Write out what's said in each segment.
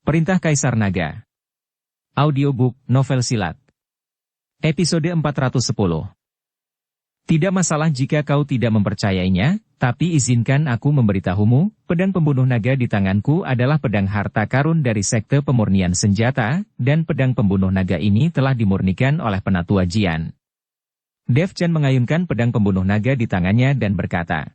Perintah Kaisar Naga. Audiobook, novel silat. Episode 410. Tidak masalah jika kau tidak mempercayainya, tapi izinkan aku memberitahumu, pedang pembunuh naga di tanganku adalah pedang harta karun dari sekte pemurnian senjata, dan pedang pembunuh naga ini telah dimurnikan oleh Penatua Jian. Dev Chen mengayunkan pedang pembunuh naga di tangannya dan berkata.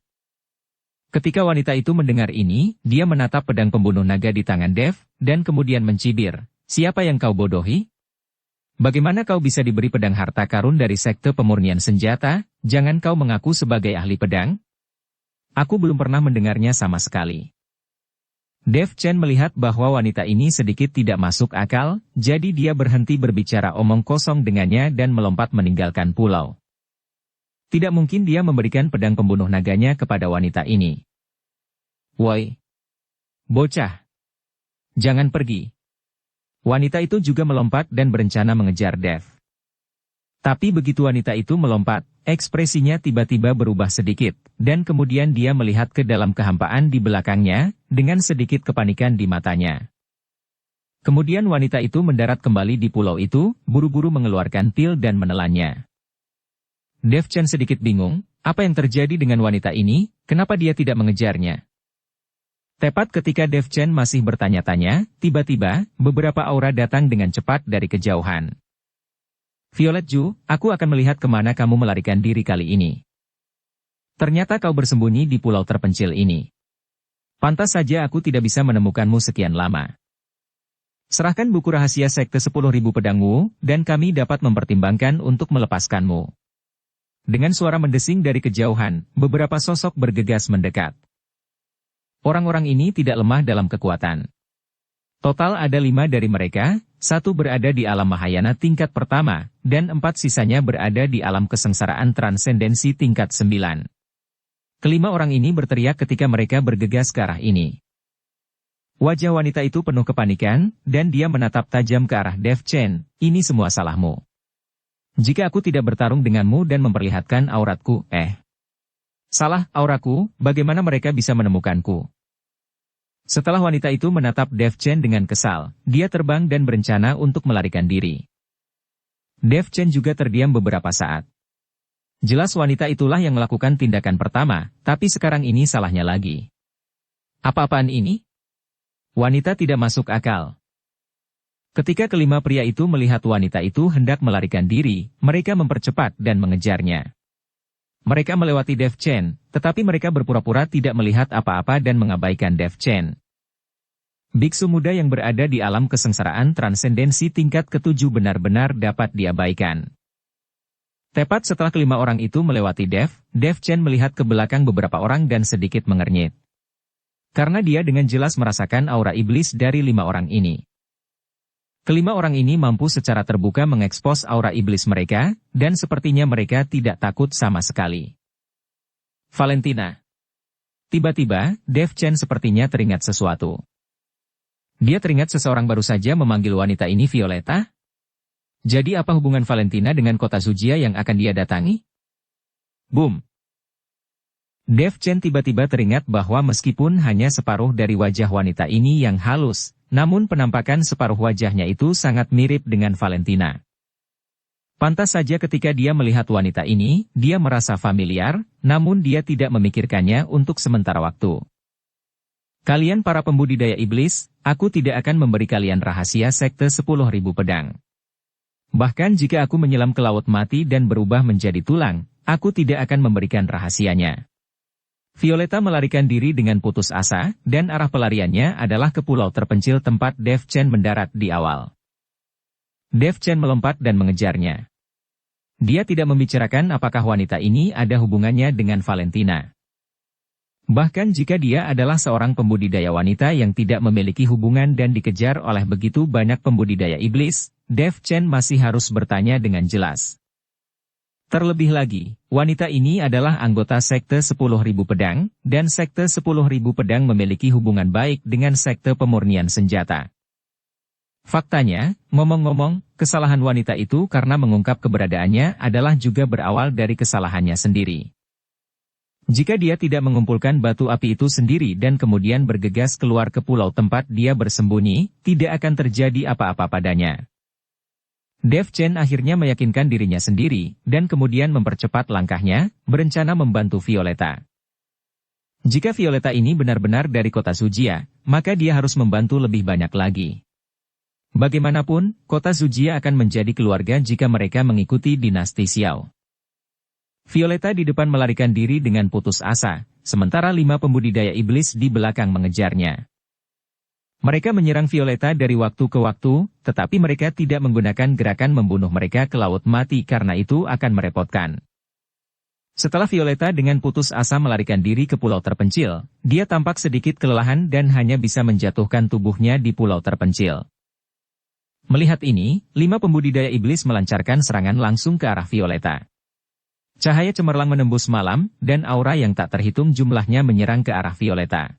Ketika wanita itu mendengar ini, dia menatap pedang pembunuh naga di tangan Dev, dan kemudian mencibir, "Siapa yang kau bodohi? Bagaimana kau bisa diberi pedang harta karun dari sekte pemurnian senjata? Jangan kau mengaku sebagai ahli pedang? Aku belum pernah mendengarnya sama sekali." Dev Chen melihat bahwa wanita ini sedikit tidak masuk akal, jadi dia berhenti berbicara omong kosong dengannya dan melompat meninggalkan pulau. Tidak mungkin dia memberikan pedang pembunuh naganya kepada wanita ini. "Woi, bocah, jangan pergi." Wanita itu juga melompat dan berencana mengejar Dev. Tapi begitu wanita itu melompat, ekspresinya tiba-tiba berubah sedikit, dan kemudian dia melihat ke dalam kehampaan di belakangnya, dengan sedikit kepanikan di matanya. Kemudian wanita itu mendarat kembali di pulau itu, buru-buru mengeluarkan pil dan menelannya. Dev Chen sedikit bingung, apa yang terjadi dengan wanita ini, kenapa dia tidak mengejarnya? Tepat ketika Dev Chen masih bertanya-tanya, tiba-tiba, beberapa aura datang dengan cepat dari kejauhan. "Violet Ju, aku akan melihat kemana kamu melarikan diri kali ini. Ternyata kau bersembunyi di pulau terpencil ini. Pantas saja aku tidak bisa menemukanmu sekian lama. Serahkan buku rahasia sekte 10.000 pedang Wu, dan kami dapat mempertimbangkan untuk melepaskanmu." Dengan suara mendesing dari kejauhan, beberapa sosok bergegas mendekat. Orang-orang ini tidak lemah dalam kekuatan. Total ada 5 dari mereka, 1 berada di alam Mahayana tingkat pertama, dan 4 sisanya berada di alam kesengsaraan transendensi tingkat 9. Kelima orang ini berteriak ketika mereka bergegas ke arah ini. Wajah wanita itu penuh kepanikan, dan dia menatap tajam ke arah Dev Chen, "Ini semua salahmu. Jika aku tidak bertarung denganmu dan memperlihatkan auratku, salah auraku, bagaimana mereka bisa menemukanku?" Setelah wanita itu menatap Dev Chen dengan kesal, dia terbang dan berencana untuk melarikan diri. Dev Chen juga terdiam beberapa saat. Jelas wanita itulah yang melakukan tindakan pertama, tapi sekarang ini salahnya lagi. Apa-apaan ini? Wanita tidak masuk akal. Ketika kelima pria itu melihat wanita itu hendak melarikan diri, mereka mempercepat dan mengejarnya. Mereka melewati Dev Chen, tetapi mereka berpura-pura tidak melihat apa-apa dan mengabaikan Dev Chen. Biksu muda yang berada di alam kesengsaraan transendensi tingkat ke-7 benar-benar dapat diabaikan. Tepat setelah kelima orang itu melewati Dev Chen melihat ke belakang beberapa orang dan sedikit mengernyit. Karena dia dengan jelas merasakan aura iblis dari 5 orang ini. Kelima orang ini mampu secara terbuka mengekspos aura iblis mereka, dan sepertinya mereka tidak takut sama sekali. Valentina. Tiba-tiba, Dev Chen sepertinya teringat sesuatu. Dia teringat seseorang baru saja memanggil wanita ini Violeta. Jadi apa hubungan Valentina dengan kota Zujia yang akan dia datangi? Boom! Dev Chen tiba-tiba teringat bahwa meskipun hanya separuh dari wajah wanita ini yang halus, namun penampakan separuh wajahnya itu sangat mirip dengan Valentina. Pantas saja ketika dia melihat wanita ini, dia merasa familiar, namun dia tidak memikirkannya untuk sementara waktu. "Kalian para pembudidaya iblis, aku tidak akan memberi kalian rahasia sekte 10.000 pedang. Bahkan jika aku menyelam ke laut mati dan berubah menjadi tulang, aku tidak akan memberikan rahasianya." Violeta melarikan diri dengan putus asa, dan arah pelariannya adalah ke pulau terpencil tempat Dev Chen mendarat di awal. Dev Chen melompat dan mengejarnya. Dia tidak membicarakan apakah wanita ini ada hubungannya dengan Valentina. Bahkan jika dia adalah seorang pembudidaya wanita yang tidak memiliki hubungan dan dikejar oleh begitu banyak pembudidaya iblis, Dev Chen masih harus bertanya dengan jelas. Terlebih lagi, wanita ini adalah anggota sekte 10.000 pedang, dan sekte 10.000 pedang memiliki hubungan baik dengan sekte pemurnian senjata. Faktanya, ngomong-ngomong, kesalahan wanita itu karena mengungkap keberadaannya adalah juga berawal dari kesalahannya sendiri. Jika dia tidak mengumpulkan batu api itu sendiri dan kemudian bergegas keluar ke pulau tempat dia bersembunyi, tidak akan terjadi apa-apa padanya. Dev Chen akhirnya meyakinkan dirinya sendiri, dan kemudian mempercepat langkahnya, berencana membantu Violeta. Jika Violeta ini benar-benar dari kota Sujia, maka dia harus membantu lebih banyak lagi. Bagaimanapun, kota Sujia akan menjadi keluarga jika mereka mengikuti dinasti Xiao. Violeta di depan melarikan diri dengan putus asa, sementara 5 pembudidaya iblis di belakang mengejarnya. Mereka menyerang Violeta dari waktu ke waktu, tetapi mereka tidak menggunakan gerakan membunuh mereka ke laut mati karena itu akan merepotkan. Setelah Violeta dengan putus asa melarikan diri ke pulau terpencil, dia tampak sedikit kelelahan dan hanya bisa menjatuhkan tubuhnya di pulau terpencil. Melihat ini, 5 pembudidaya iblis melancarkan serangan langsung ke arah Violeta. Cahaya cemerlang menembus malam, dan aura yang tak terhitung jumlahnya menyerang ke arah Violeta.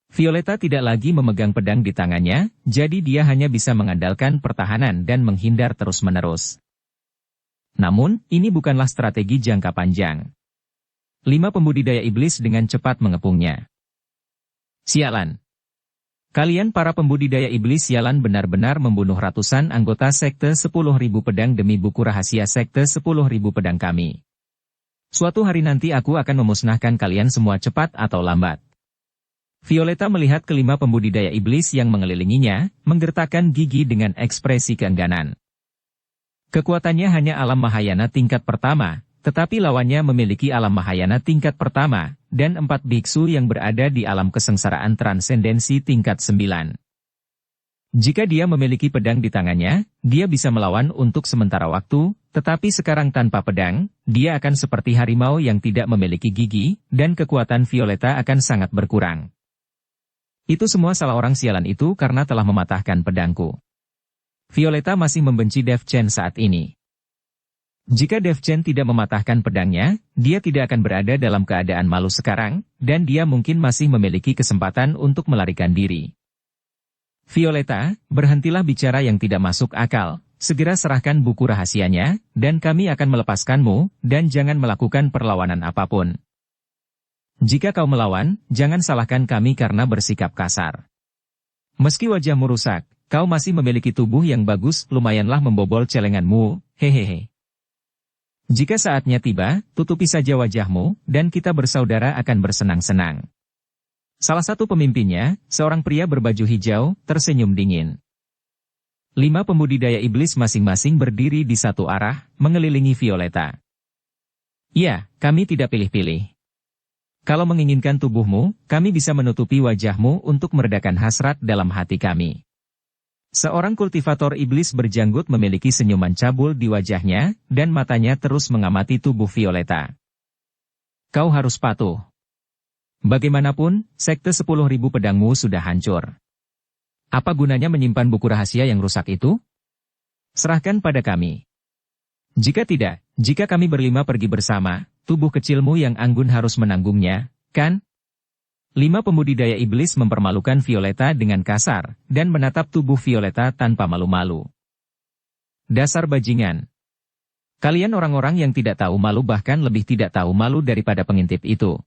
Violeta tidak lagi memegang pedang di tangannya, jadi dia hanya bisa mengandalkan pertahanan dan menghindar terus-menerus. Namun, ini bukanlah strategi jangka panjang. 5 pembudidaya iblis dengan cepat mengepungnya. Sialan! Kalian para pembudidaya iblis sialan benar-benar membunuh ratusan anggota sekte 10.000 pedang demi buku rahasia sekte 10.000 pedang kami. Suatu hari nanti aku akan memusnahkan kalian semua cepat atau lambat. Violeta melihat kelima pembudidaya iblis yang mengelilinginya, menggertakkan gigi dengan ekspresi keengganan. Kekuatannya hanya alam Mahayana tingkat pertama, tetapi lawannya memiliki alam Mahayana tingkat pertama, dan 4 biksu yang berada di alam kesengsaraan transendensi tingkat 9. Jika dia memiliki pedang di tangannya, dia bisa melawan untuk sementara waktu, tetapi sekarang tanpa pedang, dia akan seperti harimau yang tidak memiliki gigi, dan kekuatan Violeta akan sangat berkurang. Itu semua salah orang sialan itu karena telah mematahkan pedangku. Violeta masih membenci Dev Chen saat ini. Jika Dev Chen tidak mematahkan pedangnya, dia tidak akan berada dalam keadaan malu sekarang, dan dia mungkin masih memiliki kesempatan untuk melarikan diri. Violeta, berhentilah bicara yang tidak masuk akal, segera serahkan buku rahasianya, dan kami akan melepaskanmu, dan jangan melakukan perlawanan apapun. Jika kau melawan, jangan salahkan kami karena bersikap kasar. Meski wajahmu rusak, kau masih memiliki tubuh yang bagus, lumayanlah membobol celenganmu, hehehe. Jika saatnya tiba, tutupi saja wajahmu, dan kita bersaudara akan bersenang-senang. Salah satu pemimpinnya, seorang pria berbaju hijau, tersenyum dingin. 5 pembudidaya iblis masing-masing berdiri di satu arah, mengelilingi Violeta. Ya, kami tidak pilih-pilih. Kalau menginginkan tubuhmu, kami bisa menutupi wajahmu untuk meredakan hasrat dalam hati kami. Seorang kultivator iblis berjanggut memiliki senyuman cabul di wajahnya, dan matanya terus mengamati tubuh Violeta. Kau harus patuh. Bagaimanapun, sekte 10.000 pedangmu sudah hancur. Apa gunanya menyimpan buku rahasia yang rusak itu? Serahkan pada kami. Jika tidak, jika kami berlima pergi bersama, tubuh kecilmu yang anggun harus menanggungnya, kan? 5 pembudidaya iblis mempermalukan Violeta dengan kasar, dan menatap tubuh Violeta tanpa malu-malu. Dasar bajingan. Kalian orang-orang yang tidak tahu malu bahkan lebih tidak tahu malu daripada pengintip itu.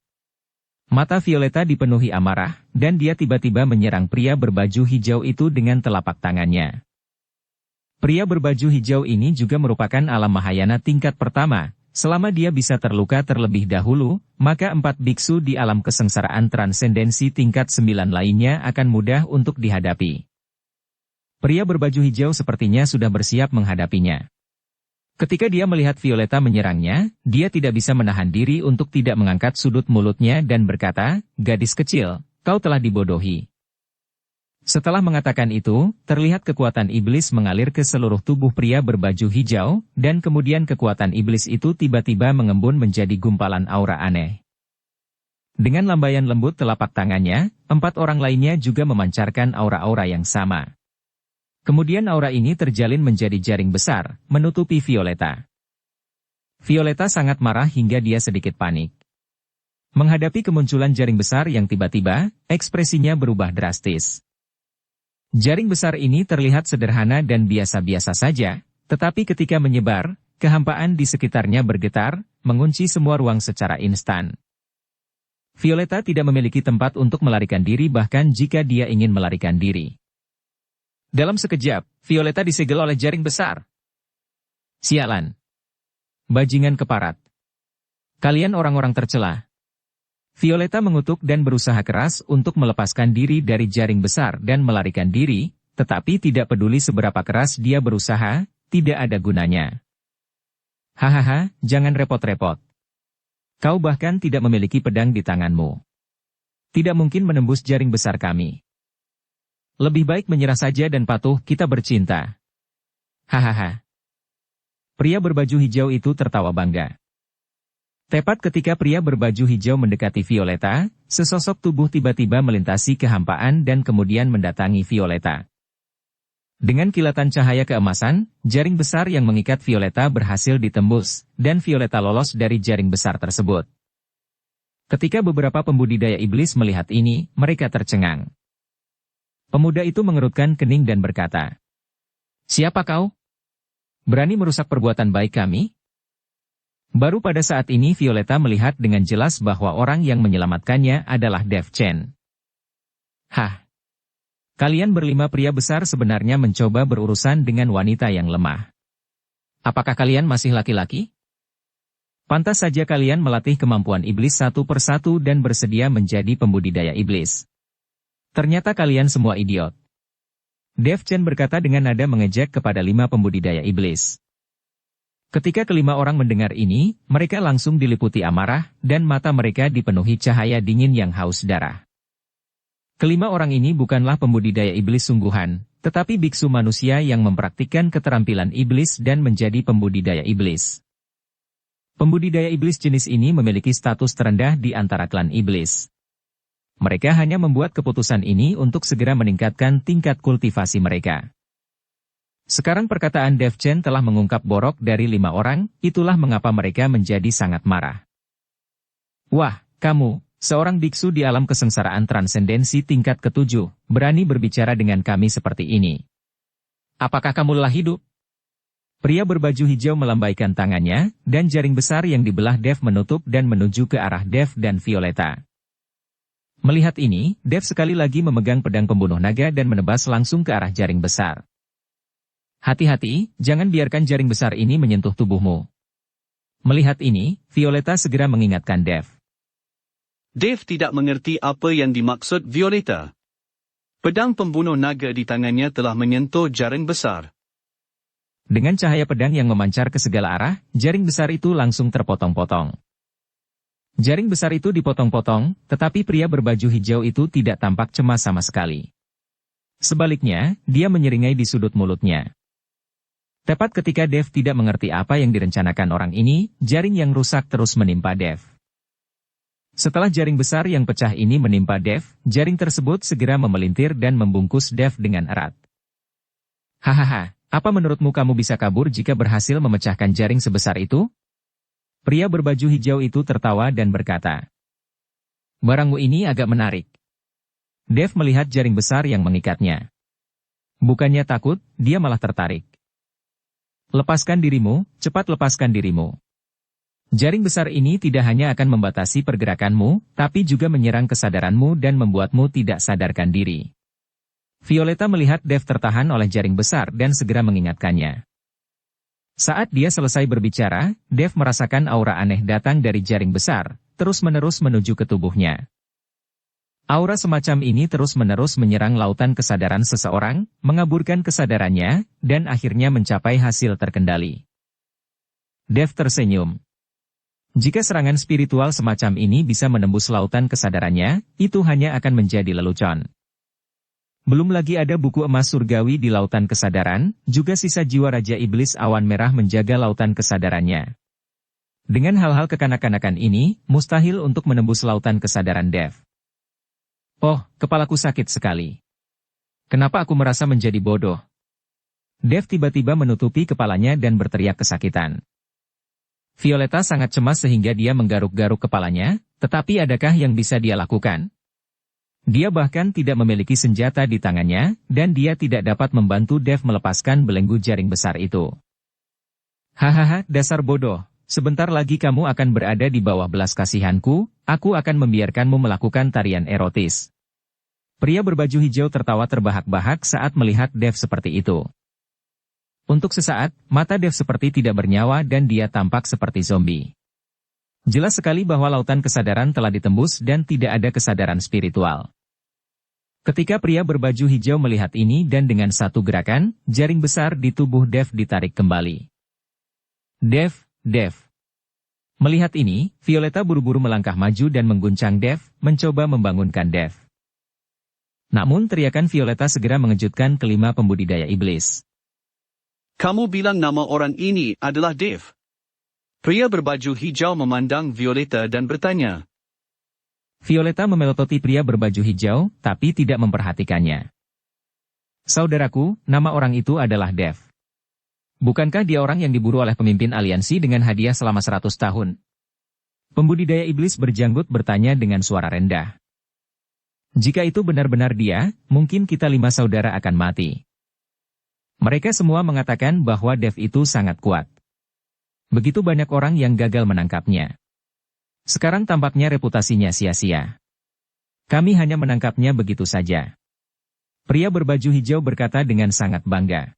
Mata Violeta dipenuhi amarah, dan dia tiba-tiba menyerang pria berbaju hijau itu dengan telapak tangannya. Pria berbaju hijau ini juga merupakan alam Mahayana tingkat pertama. Selama dia bisa terluka terlebih dahulu, maka 4 biksu di alam kesengsaraan transendensi tingkat 9 lainnya akan mudah untuk dihadapi. Pria berbaju hijau sepertinya sudah bersiap menghadapinya. Ketika dia melihat Violeta menyerangnya, dia tidak bisa menahan diri untuk tidak mengangkat sudut mulutnya dan berkata, "Gadis kecil, kau telah dibodohi." Setelah mengatakan itu, terlihat kekuatan iblis mengalir ke seluruh tubuh pria berbaju hijau, dan kemudian kekuatan iblis itu tiba-tiba mengembun menjadi gumpalan aura aneh. Dengan lambaian lembut telapak tangannya, 4 orang lainnya juga memancarkan aura-aura yang sama. Kemudian aura ini terjalin menjadi jaring besar, menutupi Violeta. Violeta sangat marah hingga dia sedikit panik. Menghadapi kemunculan jaring besar yang tiba-tiba, ekspresinya berubah drastis. Jaring besar ini terlihat sederhana dan biasa-biasa saja, tetapi ketika menyebar, kehampaan di sekitarnya bergetar, mengunci semua ruang secara instan. Violeta tidak memiliki tempat untuk melarikan diri bahkan jika dia ingin melarikan diri. Dalam sekejap, Violeta disegel oleh jaring besar. Sialan. Bajingan keparat. Kalian orang-orang tercela. Violeta mengutuk dan berusaha keras untuk melepaskan diri dari jaring besar dan melarikan diri, tetapi tidak peduli seberapa keras dia berusaha, tidak ada gunanya. Hahaha, jangan repot-repot. Kau bahkan tidak memiliki pedang di tanganmu. Tidak mungkin menembus jaring besar kami. Lebih baik menyerah saja dan patuh, kita bercinta. Hahaha. Pria berbaju hijau itu tertawa bangga. Tepat ketika pria berbaju hijau mendekati Violeta, sesosok tubuh tiba-tiba melintasi kehampaan dan kemudian mendatangi Violeta. Dengan kilatan cahaya keemasan, jaring besar yang mengikat Violeta berhasil ditembus, dan Violeta lolos dari jaring besar tersebut. Ketika beberapa pembudidaya iblis melihat ini, mereka tercengang. Pemuda itu mengerutkan kening dan berkata, "Siapa kau? Berani merusak perbuatan baik kami?" Baru pada saat ini Violeta melihat dengan jelas bahwa orang yang menyelamatkannya adalah Dev Chen. Hah! Kalian berlima pria besar sebenarnya mencoba berurusan dengan wanita yang lemah. Apakah kalian masih laki-laki? Pantas saja kalian melatih kemampuan iblis satu persatu dan bersedia menjadi pembudidaya iblis. Ternyata kalian semua idiot. Dev Chen berkata dengan nada mengejek kepada 5 pembudidaya iblis. Ketika kelima orang mendengar ini, mereka langsung diliputi amarah, dan mata mereka dipenuhi cahaya dingin yang haus darah. Kelima orang ini bukanlah pembudidaya iblis sungguhan, tetapi biksu manusia yang mempraktikkan keterampilan iblis dan menjadi pembudidaya iblis. Pembudidaya iblis jenis ini memiliki status terendah di antara klan iblis. Mereka hanya membuat keputusan ini untuk segera meningkatkan tingkat kultivasi mereka. Sekarang perkataan Dev Chen telah mengungkap borok dari 5 orang, itulah mengapa mereka menjadi sangat marah. Wah, kamu, seorang biksu di alam kesengsaraan transendensi tingkat ke-7, berani berbicara dengan kami seperti ini. Apakah kamu lelah hidup? Pria berbaju hijau melambaikan tangannya, dan jaring besar yang dibelah Dev menutup dan menuju ke arah Dev dan Violeta. Melihat ini, Dev sekali lagi memegang pedang pembunuh naga dan menebas langsung ke arah jaring besar. Hati-hati, jangan biarkan jaring besar ini menyentuh tubuhmu. Melihat ini, Violeta segera mengingatkan Dev. Dev tidak mengerti apa yang dimaksud Violeta. Pedang pembunuh naga di tangannya telah menyentuh jaring besar. Dengan cahaya pedang yang memancar ke segala arah, jaring besar itu langsung terpotong-potong. Jaring besar itu dipotong-potong, tetapi pria berbaju hijau itu tidak tampak cemas sama sekali. Sebaliknya, dia menyeringai di sudut mulutnya. Tepat ketika Dev tidak mengerti apa yang direncanakan orang ini, jaring yang rusak terus menimpa Dev. Setelah jaring besar yang pecah ini menimpa Dev, jaring tersebut segera memelintir dan membungkus Dev dengan erat. Hahaha, apa menurutmu kamu bisa kabur jika berhasil memecahkan jaring sebesar itu? Pria berbaju hijau itu tertawa dan berkata, "Barangmu ini agak menarik." Dev melihat jaring besar yang mengikatnya. Bukannya takut, dia malah tertarik. "Lepaskan dirimu, cepat lepaskan dirimu." Jaring besar ini tidak hanya akan membatasi pergerakanmu, tapi juga menyerang kesadaranmu dan membuatmu tidak sadarkan diri. Violeta melihat Dev tertahan oleh jaring besar dan segera mengingatkannya. Saat dia selesai berbicara, Dev merasakan aura aneh datang dari jaring besar, terus-menerus menuju ke tubuhnya. Aura semacam ini terus-menerus menyerang lautan kesadaran seseorang, mengaburkan kesadarannya, dan akhirnya mencapai hasil terkendali. Dev tersenyum. Jika serangan spiritual semacam ini bisa menembus lautan kesadarannya, itu hanya akan menjadi lelucon. Belum lagi ada buku emas surgawi di lautan kesadaran, juga sisa jiwa Raja Iblis Awan Merah menjaga lautan kesadarannya. Dengan hal-hal kekanak-kanakan ini, mustahil untuk menembus lautan kesadaran Dev. Oh, kepalaku sakit sekali. Kenapa aku merasa menjadi bodoh? Dev tiba-tiba menutupi kepalanya dan berteriak kesakitan. Violeta sangat cemas sehingga dia menggaruk-garuk kepalanya, tetapi adakah yang bisa dia lakukan? Dia bahkan tidak memiliki senjata di tangannya, dan dia tidak dapat membantu Dev melepaskan belenggu jaring besar itu. Hahaha, dasar bodoh, sebentar lagi kamu akan berada di bawah belas kasihanku, aku akan membiarkanmu melakukan tarian erotis. Pria berbaju hijau tertawa terbahak-bahak saat melihat Dev seperti itu. Untuk sesaat, mata Dev seperti tidak bernyawa dan dia tampak seperti zombie. Jelas sekali bahwa lautan kesadaran telah ditembus dan tidak ada kesadaran spiritual. Ketika pria berbaju hijau melihat ini dan dengan satu gerakan, jaring besar di tubuh Dev ditarik kembali. Dev. Melihat ini, Violeta buru-buru melangkah maju dan mengguncang Dev, mencoba membangunkan Dev. Namun teriakan Violeta segera mengejutkan kelima pembudidaya iblis. Kamu bilang nama orang ini adalah Dev? Pria berbaju hijau memandang Violeta dan bertanya. Violeta memelototi pria berbaju hijau, tapi tidak memperhatikannya. Saudaraku, nama orang itu adalah Dev. Bukankah dia orang yang diburu oleh pemimpin aliansi dengan hadiah selama 100 tahun? Pembudidaya iblis berjanggut bertanya dengan suara rendah. Jika itu benar-benar dia, mungkin kita 5 saudara akan mati. Mereka semua mengatakan bahwa Dev itu sangat kuat. Begitu banyak orang yang gagal menangkapnya. Sekarang tampaknya reputasinya sia-sia. Kami hanya menangkapnya begitu saja. Pria berbaju hijau berkata dengan sangat bangga.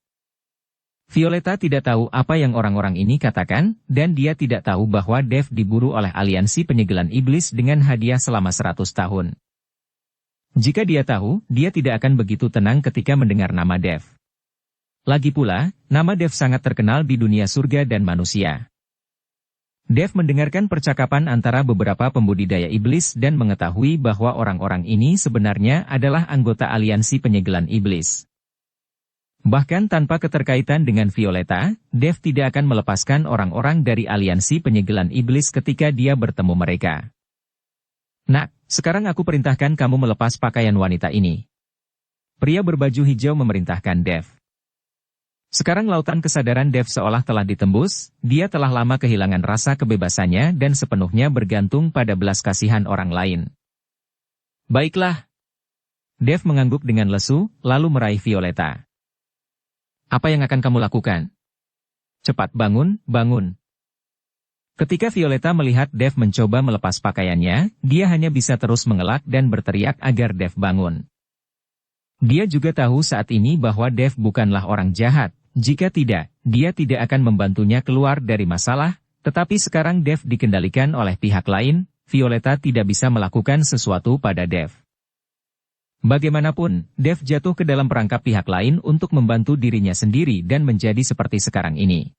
Violeta tidak tahu apa yang orang-orang ini katakan, dan dia tidak tahu bahwa Dev diburu oleh aliansi penyegelan iblis dengan hadiah selama 100 tahun. Jika dia tahu, dia tidak akan begitu tenang ketika mendengar nama Dev. Lagi pula, nama Dev sangat terkenal di dunia surga dan manusia. Dev mendengarkan percakapan antara beberapa pembudidaya iblis dan mengetahui bahwa orang-orang ini sebenarnya adalah anggota aliansi penyegelan iblis. Bahkan tanpa keterkaitan dengan Violeta, Dev tidak akan melepaskan orang-orang dari aliansi penyegelan iblis ketika dia bertemu mereka. Nak, sekarang aku perintahkan kamu melepas pakaian wanita ini. Pria berbaju hijau memerintahkan Dev. Sekarang lautan kesadaran Dev seolah telah ditembus, dia telah lama kehilangan rasa kebebasannya dan sepenuhnya bergantung pada belas kasihan orang lain. Baiklah. Dev mengangguk dengan lesu, lalu meraih Violeta. Apa yang akan kamu lakukan? Cepat bangun. Ketika Violeta melihat Dev mencoba melepas pakaiannya, dia hanya bisa terus mengelak dan berteriak agar Dev bangun. Dia juga tahu saat ini bahwa Dev bukanlah orang jahat. Jika tidak, dia tidak akan membantunya keluar dari masalah, tetapi sekarang Dev dikendalikan oleh pihak lain, Violeta tidak bisa melakukan sesuatu pada Dev. Bagaimanapun, Dev jatuh ke dalam perangkap pihak lain untuk membantu dirinya sendiri dan menjadi seperti sekarang ini.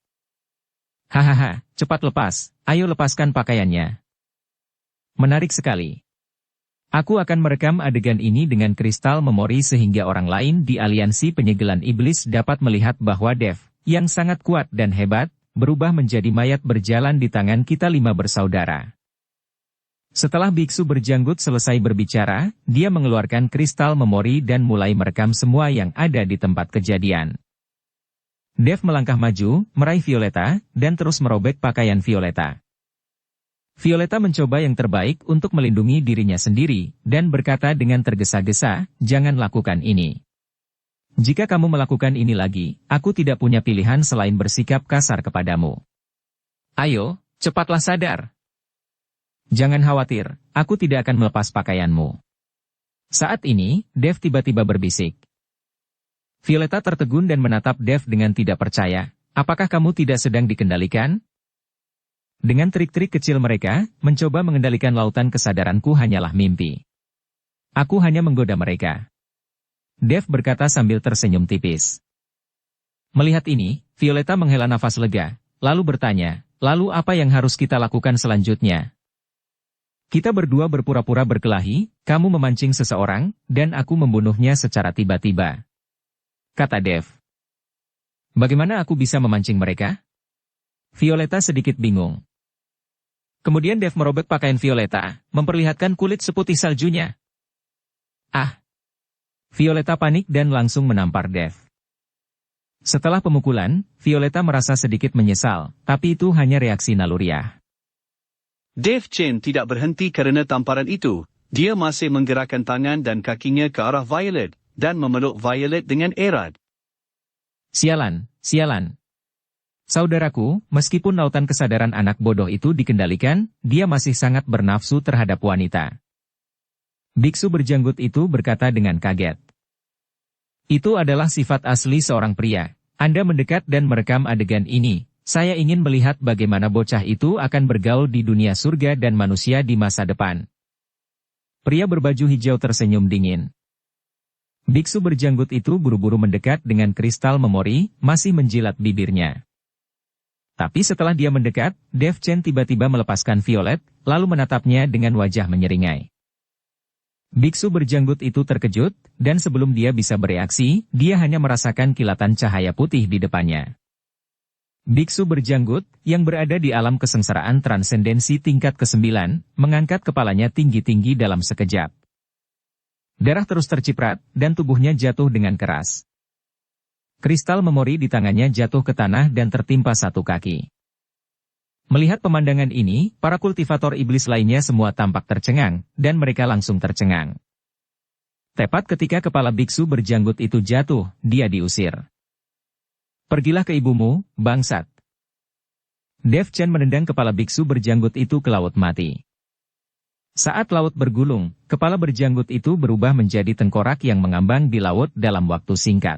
Hahaha, cepat lepas, ayo lepaskan pakaiannya. Menarik sekali. Aku akan merekam adegan ini dengan kristal memori sehingga orang lain di aliansi penyegelan iblis dapat melihat bahwa Dev, yang sangat kuat dan hebat, berubah menjadi mayat berjalan di tangan kita 5 bersaudara. Setelah biksu berjanggut selesai berbicara, dia mengeluarkan kristal memori dan mulai merekam semua yang ada di tempat kejadian. Dev melangkah maju, meraih Violeta, dan terus merobek pakaian Violeta. Violeta mencoba yang terbaik untuk melindungi dirinya sendiri, dan berkata dengan tergesa-gesa, jangan lakukan ini. Jika kamu melakukan ini lagi, aku tidak punya pilihan selain bersikap kasar kepadamu. Ayo, cepatlah sadar. Jangan khawatir, aku tidak akan melepas pakaianmu. Saat ini, Dev tiba-tiba berbisik. Violeta tertegun dan menatap Dev dengan tidak percaya, apakah kamu tidak sedang dikendalikan? Dengan trik-trik kecil mereka, mencoba mengendalikan lautan kesadaranku hanyalah mimpi. Aku hanya menggoda mereka. Dev berkata sambil tersenyum tipis. Melihat ini, Violeta menghela nafas lega, lalu bertanya, lalu apa yang harus kita lakukan selanjutnya? Kita berdua berpura-pura berkelahi, kamu memancing seseorang, dan aku membunuhnya secara tiba-tiba. Kata Dev. Bagaimana aku bisa memancing mereka? Violeta sedikit bingung. Kemudian Dev merobek pakaian Violeta, memperlihatkan kulit seputih saljunya. Ah! Violeta panik dan langsung menampar Dev. Setelah pemukulan, Violeta merasa sedikit menyesal, tapi itu hanya reaksi naluriah. Dev Chen tidak berhenti karena tamparan itu. Dia masih menggerakkan tangan dan kakinya ke arah Violet, dan memeluk Violet dengan erat. Sialan. Saudaraku, meskipun lautan kesadaran anak bodoh itu dikendalikan, dia masih sangat bernafsu terhadap wanita. Biksu berjanggut itu berkata dengan kaget. Itu adalah sifat asli seorang pria. Anda mendekat dan merekam adegan ini. Saya ingin melihat bagaimana bocah itu akan bergaul di dunia surga dan manusia di masa depan. Pria berbaju hijau tersenyum dingin. Biksu berjanggut itu buru-buru mendekat dengan kristal memori, masih menjilat bibirnya. Tapi setelah dia mendekat, Dev Chen tiba-tiba melepaskan Violet, lalu menatapnya dengan wajah menyeringai. Biksu berjanggut itu terkejut, dan sebelum dia bisa bereaksi, dia hanya merasakan kilatan cahaya putih di depannya. Biksu berjanggut, yang berada di alam kesengsaraan transendensi tingkat ke-9, mengangkat kepalanya tinggi-tinggi dalam sekejap. Darah terus terciprat, dan tubuhnya jatuh dengan keras. Kristal memori di tangannya jatuh ke tanah dan tertimpa satu kaki. Melihat pemandangan ini, para kultivator iblis lainnya semua tampak tercengang, dan mereka langsung tercengang. Tepat ketika kepala biksu berjanggut itu jatuh, dia diusir. Pergilah ke ibumu, bangsat. Dev Chen menendang kepala biksu berjanggut itu ke laut mati. Saat laut bergulung, kepala berjanggut itu berubah menjadi tengkorak yang mengambang di laut dalam waktu singkat.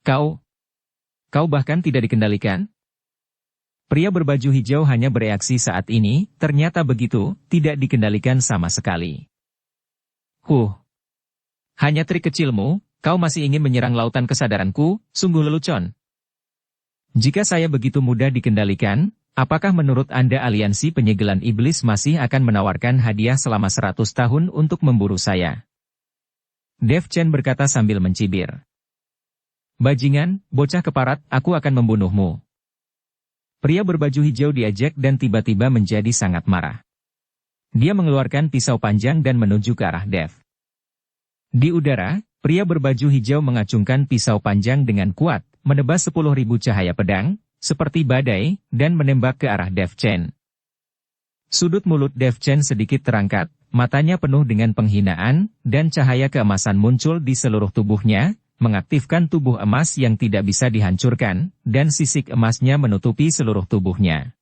Kau bahkan tidak dikendalikan? Pria berbaju hijau hanya bereaksi saat ini, ternyata begitu, tidak dikendalikan sama sekali. Hanya trik kecilmu, kau masih ingin menyerang lautan kesadaranku, sungguh lelucon. Jika saya begitu mudah dikendalikan, apakah menurut Anda aliansi penyegelan iblis masih akan menawarkan hadiah selama 100 tahun untuk memburu saya? Dev Chen berkata sambil mencibir. Bajingan, bocah keparat, aku akan membunuhmu. Pria berbaju hijau diajak dan tiba-tiba menjadi sangat marah. Dia mengeluarkan pisau panjang dan menuju ke arah Dev. Di udara, pria berbaju hijau mengacungkan pisau panjang dengan kuat, menebas 10.000 cahaya pedang, seperti badai, dan menembak ke arah Dev Chen. Sudut mulut Dev Chen sedikit terangkat, matanya penuh dengan penghinaan, dan cahaya keemasan muncul di seluruh tubuhnya, mengaktifkan tubuh emas yang tidak bisa dihancurkan, dan sisik emasnya menutupi seluruh tubuhnya.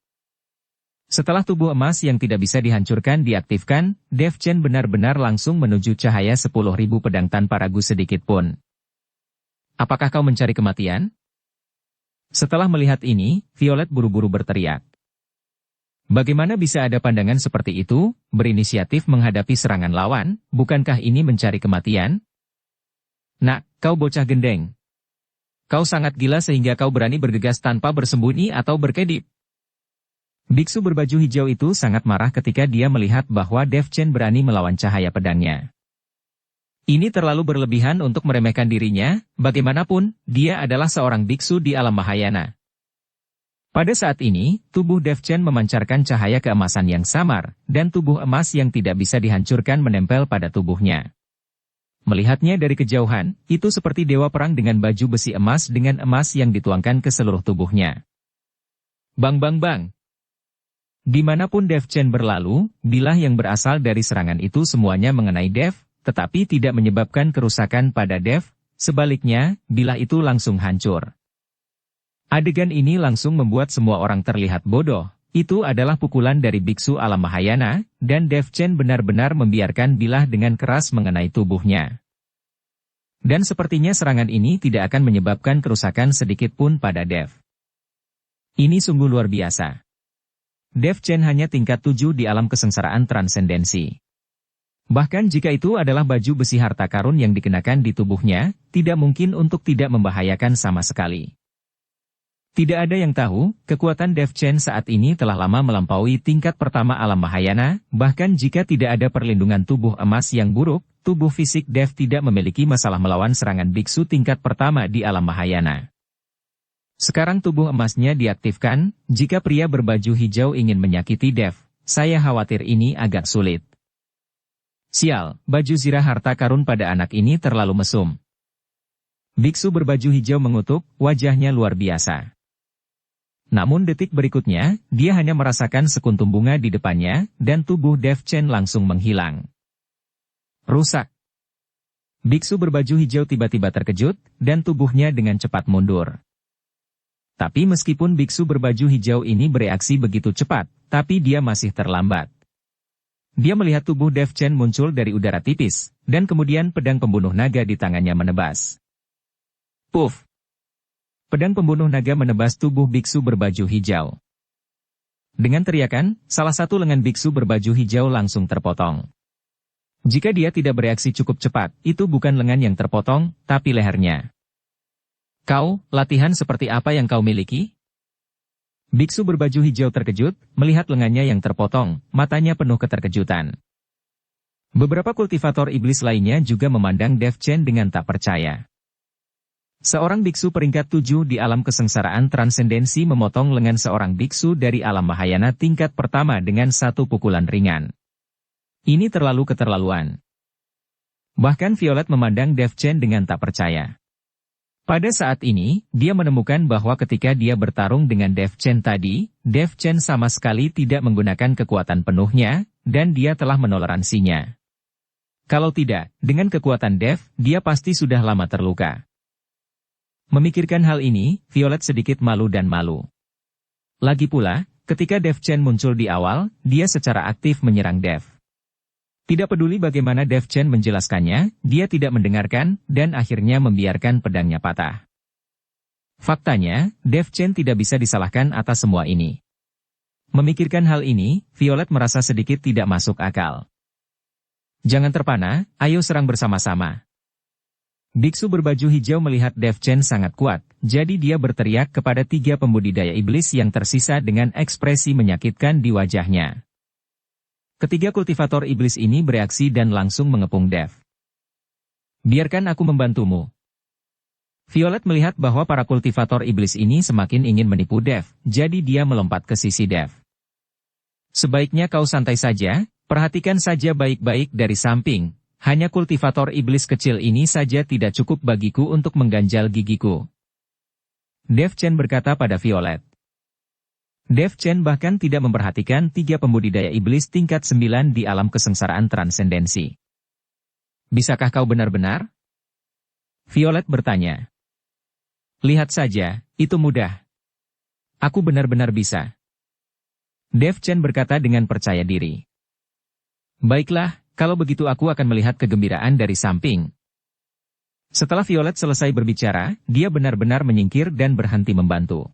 Setelah tubuh emas yang tidak bisa dihancurkan diaktifkan, Dev Chen benar-benar langsung menuju cahaya 10.000 pedang tanpa ragu sedikit pun. Apakah kau mencari kematian? Setelah melihat ini, Violet buru-buru berteriak. Bagaimana bisa ada pandangan seperti itu, berinisiatif menghadapi serangan lawan, bukankah ini mencari kematian? Nak, kau bocah gendeng. Kau sangat gila sehingga kau berani bergegas tanpa bersembunyi atau berkedip. Biksu berbaju hijau itu sangat marah ketika dia melihat bahwa Dev Chen berani melawan cahaya pedangnya. Ini terlalu berlebihan untuk meremehkan dirinya, bagaimanapun, dia adalah seorang biksu di alam Mahayana. Pada saat ini, tubuh Dev Chen memancarkan cahaya keemasan yang samar, dan tubuh emas yang tidak bisa dihancurkan menempel pada tubuhnya. Melihatnya dari kejauhan, itu seperti dewa perang dengan baju besi emas dengan emas yang dituangkan ke seluruh tubuhnya. Bang bang bang. Dimanapun Dev Chen berlalu, bilah yang berasal dari serangan itu semuanya mengenai Dev, tetapi tidak menyebabkan kerusakan pada Dev, sebaliknya, bilah itu langsung hancur. Adegan ini langsung membuat semua orang terlihat bodoh. Itu adalah pukulan dari biksu alam Mahayana, dan Dev Chen benar-benar membiarkan bilah dengan keras mengenai tubuhnya. Dan sepertinya serangan ini tidak akan menyebabkan kerusakan sedikit pun pada Dev. Ini sungguh luar biasa. Dev Chen hanya tingkat 7 di alam kesengsaraan transendensi. Bahkan jika itu adalah baju besi harta karun yang dikenakan di tubuhnya, tidak mungkin untuk tidak membahayakan sama sekali. Tidak ada yang tahu, kekuatan Dev Chen saat ini telah lama melampaui tingkat pertama alam Mahayana, bahkan jika tidak ada perlindungan tubuh emas yang buruk, tubuh fisik Dev tidak memiliki masalah melawan serangan biksu tingkat pertama di alam Mahayana. Sekarang tubuh emasnya diaktifkan, jika pria berbaju hijau ingin menyakiti Dev, saya khawatir ini agak sulit. Sial, baju zirah harta karun pada anak ini terlalu mesum. Biksu berbaju hijau mengutuk, wajahnya luar biasa. Namun detik berikutnya, dia hanya merasakan sekuntum bunga di depannya, dan tubuh Dev Chen langsung menghilang. Rusak. Biksu berbaju hijau tiba-tiba terkejut, dan tubuhnya dengan cepat mundur. Tapi meskipun biksu berbaju hijau ini bereaksi begitu cepat, tapi dia masih terlambat. Dia melihat tubuh Dev Chen muncul dari udara tipis, dan kemudian pedang pembunuh naga di tangannya menebas. Puff! Pedang pembunuh naga menebas tubuh biksu berbaju hijau. Dengan teriakan, salah satu lengan biksu berbaju hijau langsung terpotong. Jika dia tidak bereaksi cukup cepat, itu bukan lengan yang terpotong, tapi lehernya. Kau, latihan seperti apa yang kau miliki? Biksu berbaju hijau terkejut, melihat lengannya yang terpotong, matanya penuh keterkejutan. Beberapa kultivator iblis lainnya juga memandang Dev Chen dengan tak percaya. Seorang biksu peringkat 7 di alam kesengsaraan transendensi memotong lengan seorang biksu dari alam Mahayana tingkat pertama dengan satu pukulan ringan. Ini terlalu keterlaluan. Bahkan Violet memandang Dev Chen dengan tak percaya. Pada saat ini, dia menemukan bahwa ketika dia bertarung dengan Dev Chen tadi, Dev Chen sama sekali tidak menggunakan kekuatan penuhnya, dan dia telah menoleransinya. Kalau tidak, dengan kekuatan Dev, dia pasti sudah lama terluka. Memikirkan hal ini, Violet sedikit malu dan malu. Lagi pula, ketika Dev Chen muncul di awal, dia secara aktif menyerang Dev. Tidak peduli bagaimana Dev Chen menjelaskannya, dia tidak mendengarkan, dan akhirnya membiarkan pedangnya patah. Faktanya, Dev Chen tidak bisa disalahkan atas semua ini. Memikirkan hal ini, Violet merasa sedikit tidak masuk akal. Jangan terpana, ayo serang bersama-sama. Biksu berbaju hijau melihat Dev Chen sangat kuat, jadi dia berteriak kepada 3 pembudidaya iblis yang tersisa dengan ekspresi menyakitkan di wajahnya. Ketiga kultivator iblis ini bereaksi dan langsung mengepung Dev. Biarkan aku membantumu. Violet melihat bahwa para kultivator iblis ini semakin ingin menipu Dev, jadi dia melompat ke sisi Dev. Sebaiknya kau santai saja, perhatikan saja baik-baik dari samping, hanya kultivator iblis kecil ini saja tidak cukup bagiku untuk mengganjal gigiku. Dev Chen berkata pada Violet. Dev Chen bahkan tidak memperhatikan 3 pembudidaya iblis tingkat 9 di alam kesengsaraan transendensi. Bisakah kau benar-benar? Violet bertanya. Lihat saja, itu mudah. Aku benar-benar bisa. Dev Chen berkata dengan percaya diri. Baiklah, kalau begitu aku akan melihat kegembiraan dari samping. Setelah Violet selesai berbicara, dia benar-benar menyingkir dan berhenti membantu.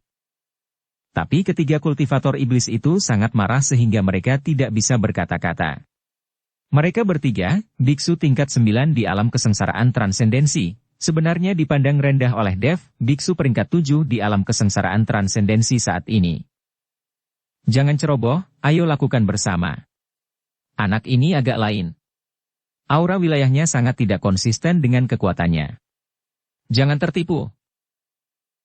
Tapi ketiga kultivator iblis itu sangat marah sehingga mereka tidak bisa berkata-kata. Mereka bertiga, biksu tingkat 9 di alam kesengsaraan transendensi, sebenarnya dipandang rendah oleh Dev, biksu peringkat 7 di alam kesengsaraan transendensi saat ini. Jangan ceroboh, ayo lakukan bersama. Anak ini agak lain. Aura wilayahnya sangat tidak konsisten dengan kekuatannya. Jangan tertipu.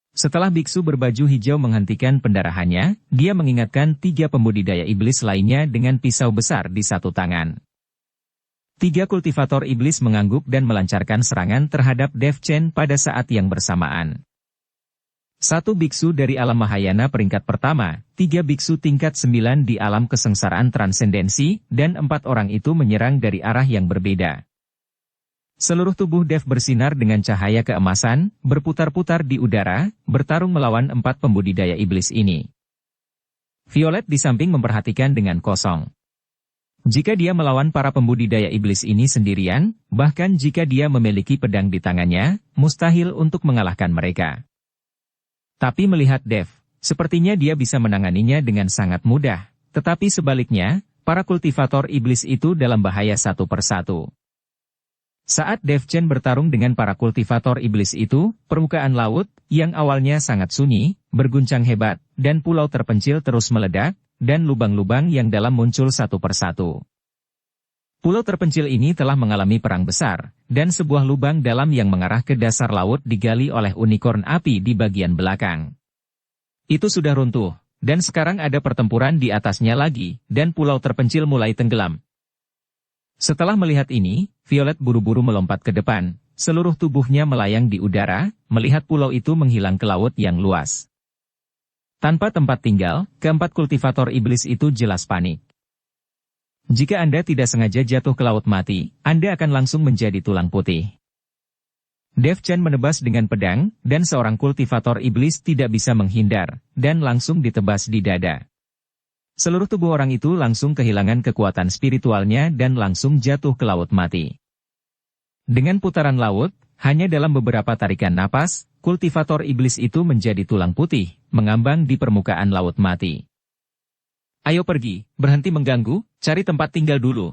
Setelah biksu berbaju hijau menghentikan pendarahannya, dia mengingatkan 3 pembudidaya iblis lainnya dengan pisau besar di satu tangan. 3 kultivator iblis mengangguk dan melancarkan serangan terhadap Dev Chen pada saat yang bersamaan. 1 biksu dari alam Mahayana peringkat pertama, 3 biksu tingkat 9 di alam kesengsaraan transendensi, dan 4 orang itu menyerang dari arah yang berbeda. Seluruh tubuh Dev bersinar dengan cahaya keemasan, berputar-putar di udara, bertarung melawan 4 pembudidaya iblis ini. Violet di samping memperhatikan dengan kosong. Jika dia melawan para pembudidaya iblis ini sendirian, bahkan jika dia memiliki pedang di tangannya, mustahil untuk mengalahkan mereka. Tapi melihat Dev, sepertinya dia bisa menanganinya dengan sangat mudah, tetapi sebaliknya, para kultivator iblis itu dalam bahaya satu persatu. Saat Dev Chen bertarung dengan para kultivator iblis itu, permukaan laut, yang awalnya sangat sunyi, berguncang hebat, dan pulau terpencil terus meledak, dan lubang-lubang yang dalam muncul satu persatu. Pulau terpencil ini telah mengalami perang besar, dan sebuah lubang dalam yang mengarah ke dasar laut digali oleh unicorn api di bagian belakang. Itu sudah runtuh, dan sekarang ada pertempuran di atasnya lagi, dan pulau terpencil mulai tenggelam. Setelah melihat ini, Violet buru-buru melompat ke depan, seluruh tubuhnya melayang di udara, melihat pulau itu menghilang ke laut yang luas. Tanpa tempat tinggal, keempat kultivator iblis itu jelas panik. Jika Anda tidak sengaja jatuh ke laut mati, Anda akan langsung menjadi tulang putih. Dev Chen menebas dengan pedang, dan seorang kultivator iblis tidak bisa menghindar, dan langsung ditebas di dada. Seluruh tubuh orang itu langsung kehilangan kekuatan spiritualnya dan langsung jatuh ke laut mati. Dengan putaran laut, hanya dalam beberapa tarikan napas, kultivator iblis itu menjadi tulang putih, mengambang di permukaan laut mati. Ayo pergi, berhenti mengganggu, cari tempat tinggal dulu.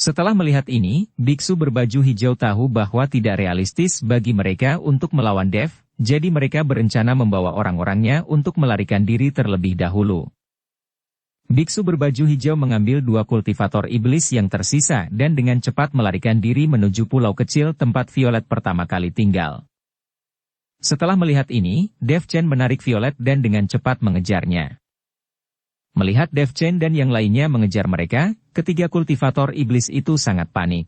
Setelah melihat ini, biksu berbaju hijau tahu bahwa tidak realistis bagi mereka untuk melawan Dev, jadi mereka berencana membawa orang-orangnya untuk melarikan diri terlebih dahulu. Biksu berbaju hijau mengambil 2 kultivator iblis yang tersisa dan dengan cepat melarikan diri menuju pulau kecil tempat Violet pertama kali tinggal. Setelah melihat ini, Dev Chen menarik Violet dan dengan cepat mengejarnya. Melihat Dev Chen dan yang lainnya mengejar mereka, ketiga kultivator iblis itu sangat panik.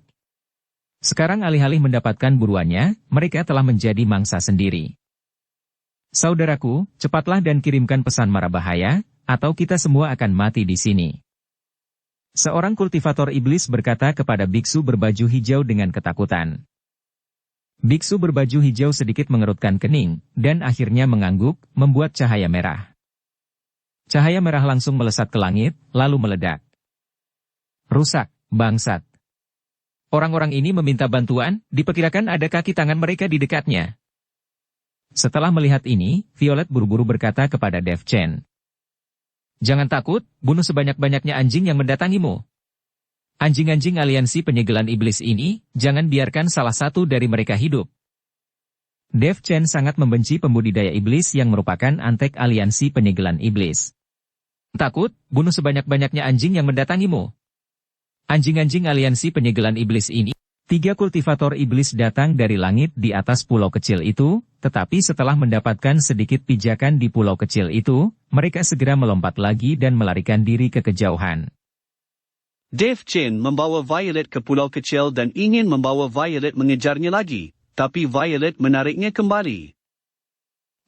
Sekarang alih-alih mendapatkan buruannya, mereka telah menjadi mangsa sendiri. Saudaraku, cepatlah dan kirimkan pesan mara bahaya, atau kita semua akan mati di sini. Seorang kultivator iblis berkata kepada biksu berbaju hijau dengan ketakutan. Biksu berbaju hijau sedikit mengerutkan kening, dan akhirnya mengangguk, membuat cahaya merah. Cahaya merah langsung melesat ke langit, lalu meledak. Rusak, bangsat. Orang-orang ini meminta bantuan, diperkirakan ada kaki tangan mereka di dekatnya. Setelah melihat ini, Violet buru-buru berkata kepada Dev Chen. Jangan takut, bunuh sebanyak-banyaknya anjing yang mendatangimu. Anjing-anjing aliansi penyegelan iblis ini, jangan biarkan salah satu dari mereka hidup. Dev Chen sangat membenci pembudidaya iblis yang merupakan antek aliansi penyegelan iblis. Takut, bunuh sebanyak-banyaknya anjing yang mendatangimu. Anjing-anjing aliansi penyegelan iblis ini, 3 kultivator iblis datang dari langit di atas pulau kecil itu, tetapi setelah mendapatkan sedikit pijakan di pulau kecil itu, mereka segera melompat lagi dan melarikan diri ke kejauhan. Dev Chen membawa Violet ke pulau kecil dan ingin membawa Violet mengejarnya lagi, tapi Violet menariknya kembali.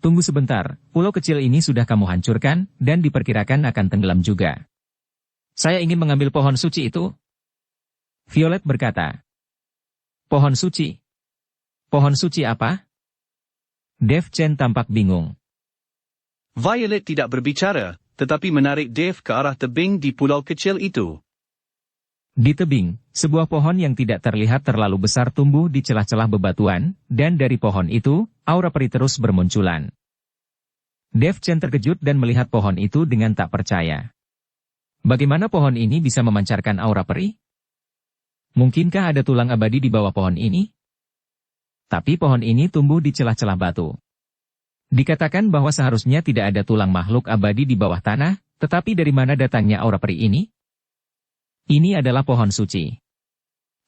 Tunggu sebentar, pulau kecil ini sudah kamu hancurkan, dan diperkirakan akan tenggelam juga. Saya ingin mengambil pohon suci itu. Violet berkata. Pohon suci? Pohon suci apa? Dev Chen tampak bingung. Violet tidak berbicara, tetapi menarik Dev ke arah tebing di pulau kecil itu. Di tebing, sebuah pohon yang tidak terlihat terlalu besar tumbuh di celah-celah bebatuan, dan dari pohon itu, aura peri terus bermunculan. Dev Chen terkejut dan melihat pohon itu dengan tak percaya. Bagaimana pohon ini bisa memancarkan aura peri? Mungkinkah ada tulang abadi di bawah pohon ini? Tapi pohon ini tumbuh di celah-celah batu. Dikatakan bahwa seharusnya tidak ada tulang makhluk abadi di bawah tanah, tetapi dari mana datangnya aura peri ini? Ini adalah pohon suci.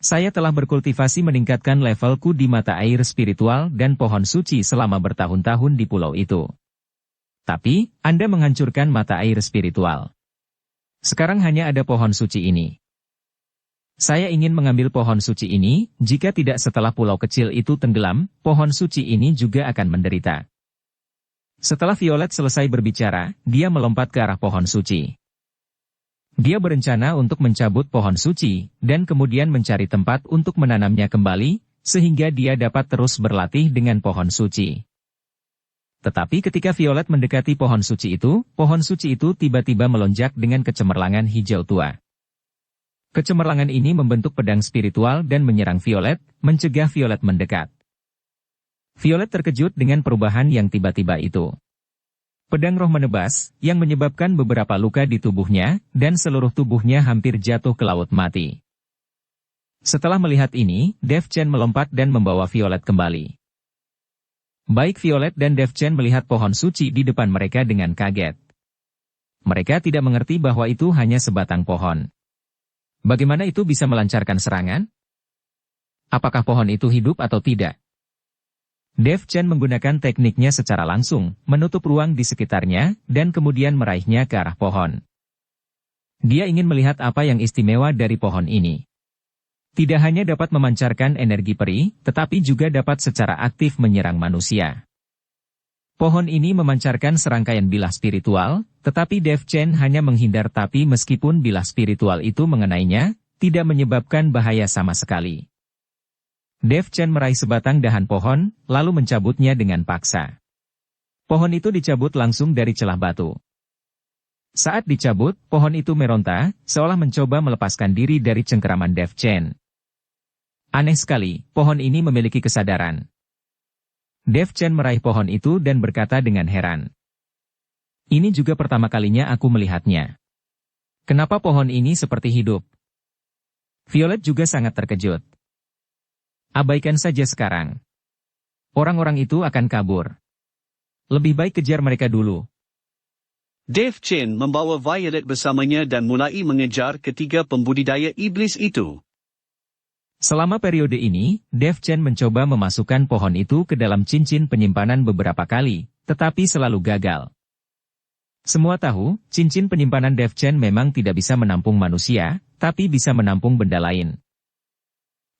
Saya telah berkultivasi meningkatkan levelku di mata air spiritual dan pohon suci selama bertahun-tahun di pulau itu. Tapi, Anda menghancurkan mata air spiritual. Sekarang hanya ada pohon suci ini. Saya ingin mengambil pohon suci ini, jika tidak setelah pulau kecil itu tenggelam, pohon suci ini juga akan menderita. Setelah Violet selesai berbicara, dia melompat ke arah pohon suci. Dia berencana untuk mencabut pohon suci, dan kemudian mencari tempat untuk menanamnya kembali, sehingga dia dapat terus berlatih dengan pohon suci. Tetapi ketika Violet mendekati pohon suci itu tiba-tiba melonjak dengan kecemerlangan hijau tua. Kecemerlangan ini membentuk pedang spiritual dan menyerang Violet, mencegah Violet mendekat. Violet terkejut dengan perubahan yang tiba-tiba itu. Pedang roh menebas, yang menyebabkan beberapa luka di tubuhnya, dan seluruh tubuhnya hampir jatuh ke laut mati. Setelah melihat ini, Dev Chen melompat dan membawa Violet kembali. Baik Violet dan Dev Chen melihat pohon suci di depan mereka dengan kaget. Mereka tidak mengerti bahwa itu hanya sebatang pohon. Bagaimana itu bisa melancarkan serangan? Apakah pohon itu hidup atau tidak? Dev Chen menggunakan tekniknya secara langsung, menutup ruang di sekitarnya, dan kemudian meraihnya ke arah pohon. Dia ingin melihat apa yang istimewa dari pohon ini. Tidak hanya dapat memancarkan energi peri, tetapi juga dapat secara aktif menyerang manusia. Pohon ini memancarkan serangkaian bilah spiritual, tetapi Dev Chen hanya menghindar tapi meskipun bilah spiritual itu mengenainya, tidak menyebabkan bahaya sama sekali. Dev Chen meraih sebatang dahan pohon, lalu mencabutnya dengan paksa. Pohon itu dicabut langsung dari celah batu. Saat dicabut, pohon itu meronta, seolah mencoba melepaskan diri dari cengkeraman Dev Chen. Aneh sekali, pohon ini memiliki kesadaran. Dev Chen meraih pohon itu dan berkata dengan heran. Ini juga pertama kalinya aku melihatnya. Kenapa pohon ini seperti hidup? Violet juga sangat terkejut. Abaikan saja sekarang. Orang-orang itu akan kabur. Lebih baik kejar mereka dulu. Dev Chen membawa Violet bersamanya dan mulai mengejar ketiga pembudidaya iblis itu. Selama periode ini, Dev Chen mencoba memasukkan pohon itu ke dalam cincin penyimpanan beberapa kali, tetapi selalu gagal. Semua tahu, cincin penyimpanan Dev Chen memang tidak bisa menampung manusia, tapi bisa menampung benda lain.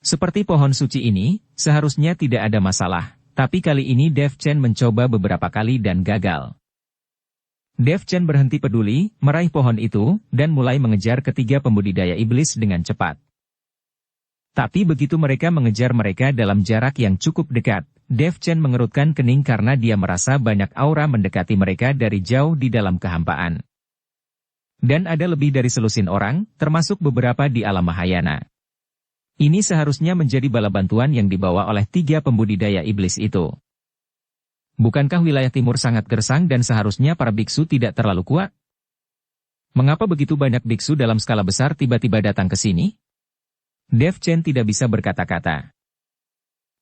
Seperti pohon suci ini, seharusnya tidak ada masalah, tapi kali ini Dev Chen mencoba beberapa kali dan gagal. Dev Chen berhenti peduli, meraih pohon itu, dan mulai mengejar ketiga pembudidaya iblis dengan cepat. Tapi begitu mereka mengejar mereka dalam jarak yang cukup dekat, Dev Chen mengerutkan kening karena dia merasa banyak aura mendekati mereka dari jauh di dalam kehampaan. Dan ada lebih dari selusin orang, termasuk beberapa di alam Mahayana. Ini seharusnya menjadi bala bantuan yang dibawa oleh tiga pembudidaya iblis itu. Bukankah wilayah timur sangat gersang dan seharusnya para biksu tidak terlalu kuat? Mengapa begitu banyak biksu dalam skala besar tiba-tiba datang ke sini? Dev Chen tidak bisa berkata-kata.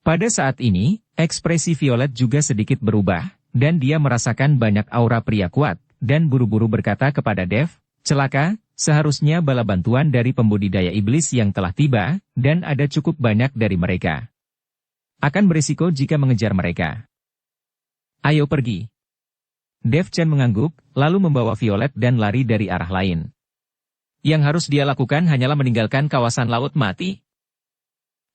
Pada saat ini, ekspresi Violet juga sedikit berubah, dan dia merasakan banyak aura pria kuat, dan buru-buru berkata kepada Dev, celaka, seharusnya bala bantuan dari pembudidaya iblis yang telah tiba, dan ada cukup banyak dari mereka. Akan berisiko jika mengejar mereka. Ayo pergi. Dev Chen mengangguk, lalu membawa Violet dan lari dari arah lain. Yang harus dia lakukan hanyalah meninggalkan kawasan laut mati.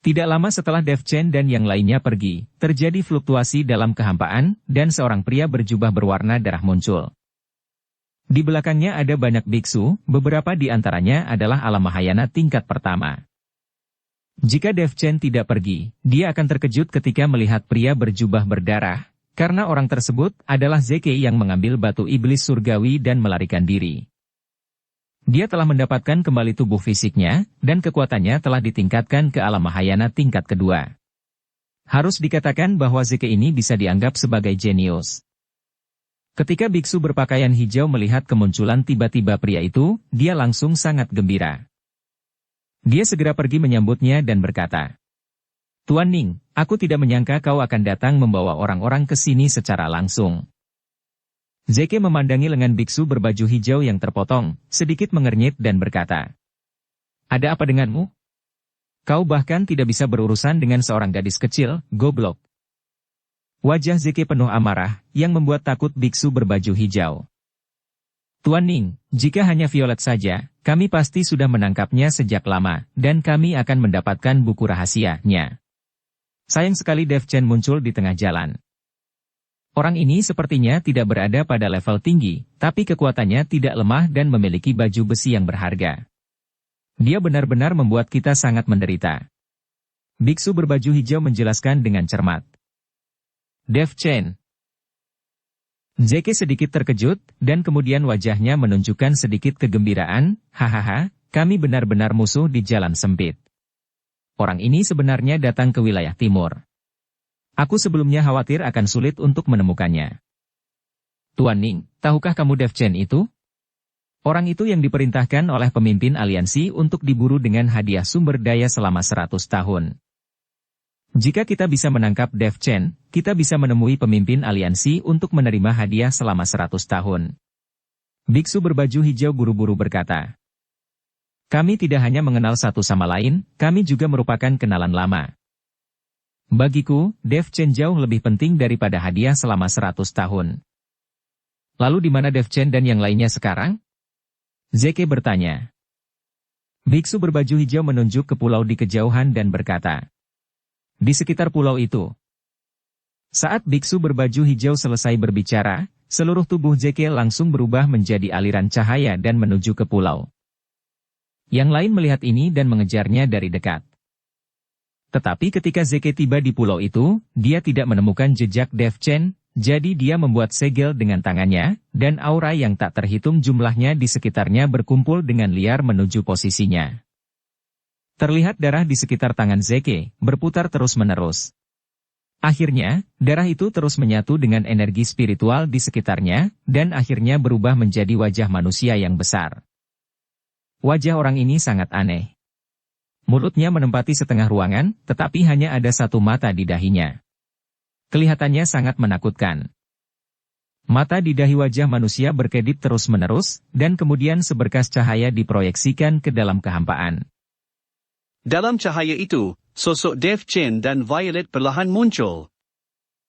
Tidak lama setelah Dev Chen dan yang lainnya pergi, terjadi fluktuasi dalam kehampaan, dan seorang pria berjubah berwarna darah muncul. Di belakangnya ada banyak biksu, beberapa di antaranya adalah alam Mahayana tingkat pertama. Jika Dev Chen tidak pergi, dia akan terkejut ketika melihat pria berjubah berdarah, karena orang tersebut adalah Zeke yang mengambil batu iblis surgawi dan melarikan diri. Dia telah mendapatkan kembali tubuh fisiknya, dan kekuatannya telah ditingkatkan ke alam Mahayana tingkat kedua. Harus dikatakan bahwa Zeke ini bisa dianggap sebagai jenius. Ketika biksu berpakaian hijau melihat kemunculan tiba-tiba pria itu, dia langsung sangat gembira. Dia segera pergi menyambutnya dan berkata, Tuan Ning, aku tidak menyangka kau akan datang membawa orang-orang ke sini secara langsung. Zeke memandangi lengan biksu berbaju hijau yang terpotong, sedikit mengernyit dan berkata, Ada apa denganmu? Kau bahkan tidak bisa berurusan dengan seorang gadis kecil, goblok. Wajah Zeke penuh amarah, yang membuat takut biksu berbaju hijau. Tuan Ning, jika hanya Violet saja, kami pasti sudah menangkapnya sejak lama, dan kami akan mendapatkan buku rahasianya. Sayang sekali Dev Chen muncul di tengah jalan. Orang ini sepertinya tidak berada pada level tinggi, tapi kekuatannya tidak lemah dan memiliki baju besi yang berharga. Dia benar-benar membuat kita sangat menderita. Biksu berbaju hijau menjelaskan dengan cermat. Dev Chen. Zeke sedikit terkejut, dan kemudian wajahnya menunjukkan sedikit kegembiraan, hahaha, kami benar-benar musuh di jalan sempit. Orang ini sebenarnya datang ke wilayah timur. Aku sebelumnya khawatir akan sulit untuk menemukannya. Tuan Ning, tahukah kamu Dev Chen itu? Orang itu yang diperintahkan oleh pemimpin aliansi untuk diburu dengan hadiah sumber daya selama 100 tahun. Jika kita bisa menangkap Dev Chen, kita bisa menemui pemimpin aliansi untuk menerima hadiah selama 100 tahun. Biksu berbaju hijau buru-buru berkata. Kami tidak hanya mengenal satu sama lain, kami juga merupakan kenalan lama. Bagiku, Dev Chen jauh lebih penting daripada hadiah selama 100 tahun. Lalu di mana Dev Chen dan yang lainnya sekarang? Zeke bertanya. Biksu berbaju hijau menunjuk ke pulau di kejauhan dan berkata. Di sekitar pulau itu. Saat biksu berbaju hijau selesai berbicara, seluruh tubuh Zeke langsung berubah menjadi aliran cahaya dan menuju ke pulau. Yang lain melihat ini dan mengejarnya dari dekat. Tetapi ketika Zeke tiba di pulau itu, dia tidak menemukan jejak Dev Chen, jadi dia membuat segel dengan tangannya, dan aura yang tak terhitung jumlahnya di sekitarnya berkumpul dengan liar menuju posisinya. Terlihat darah di sekitar tangan Zeke, berputar terus-menerus. Akhirnya, darah itu terus menyatu dengan energi spiritual di sekitarnya, dan akhirnya berubah menjadi wajah manusia yang besar. Wajah orang ini sangat aneh. Mulutnya menempati setengah ruangan, tetapi hanya ada satu mata di dahinya. Kelihatannya sangat menakutkan. Mata di dahi wajah manusia berkedip terus-menerus, dan kemudian seberkas cahaya diproyeksikan ke dalam kehampaan. Dalam cahaya itu, sosok Dev Chen dan Violet perlahan muncul.